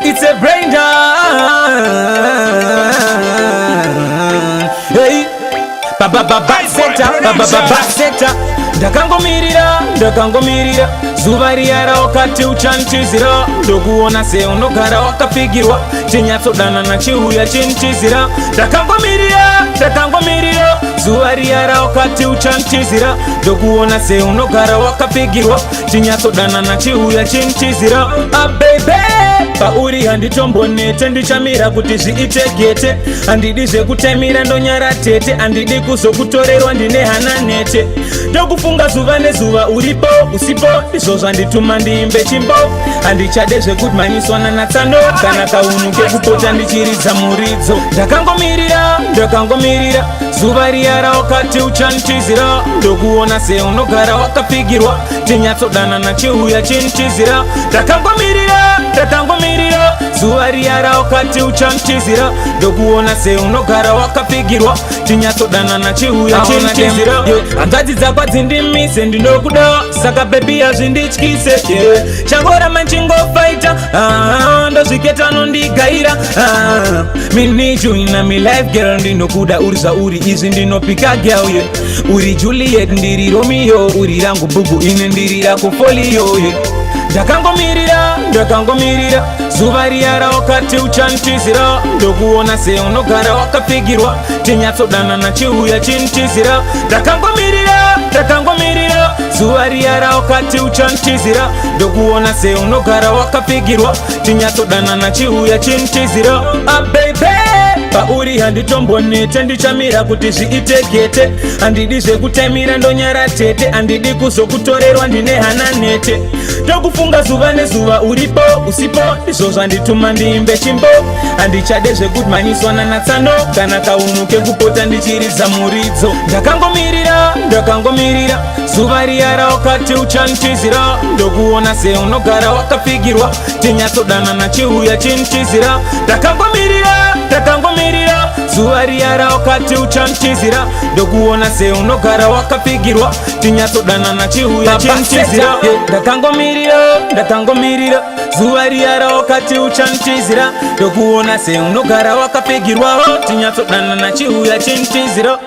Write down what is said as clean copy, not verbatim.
It's a brain hey, center. Ndakangomirira zuva riyara wakati uchanchizira ndokuona se unogara wakapfigirwa chinyatsodana nachiuya chinchizira ndakangomirira zuva riyara wakati uchanchizira ndokuona se unogara wakapfigirwa chinyatsodana nachiuya chinchizira baby pauri handitombonete ndichamira kuti zviite gete handidi zvekutemira ndonyara tete handidi kuzokutorerwa ndine hana nete ndokufunga zuva nezuva uripo usipo izvo zvandituma ndiimbe chimbo handichade zvekudmaniswana natsando kana kaunuke kupota ndichiridza muridzo ndakangomirira zuva riyara wakati uchanchizira ndokuona se unogara wakapfigirwa tinyatsodana nachiuya chinchizira ndakangomirira zuva riyara wakati uchanchizira ndokuona se unogara wakapfigirwa tinyatsodana nachiuya chinchizira hanzvadzi dzakwa dzindimise ndinokuda saka bebi hazvindityise changora manchingofaita ndozviketa nondigaira me need you in my life girl ndinokuda uri zvauri izvi ndinopika girl uri Juliet ndiri Romeo uri rangu bugu ine ndiri rako folio ndakangomirira zuva riyara wakati uchanchizira ndokuona se unogara wakapfigirwa tinyatsodana nachiuya chinchizira ndakangomirira zuva riyara wakati uchanchizira ndokuona se unogara wakapfigirwa tinyatsodana nachiuya chinchizira baby pauri handitombonete ndichamira kuti zviite gete handidi zvekutemira ndonyara tete handidi kuzokutorerwa ndine hana nete ndokufunga zuva nezuva uripo usipo izvo zvandituma ndiimbe chimbo handichade zvekudmaniswana natsando kana kaunuke kupota ndichiridza muridzo ndakangomirira zuva riyara wakati uchanchizira ndokuona se unogara wakapfigirwa tinyatsodana nachiuya chinchizira ndakangomirira zuva riyara wakati uchanchizira ndokuona se unogara wakapfigirwa tinyatsodana nachiuya chinchizira ndakangomirira zuva riyara wakati uchanchizira ndokuona se unogara wakapfigirwa tinyatsodana nachiuya chinchizira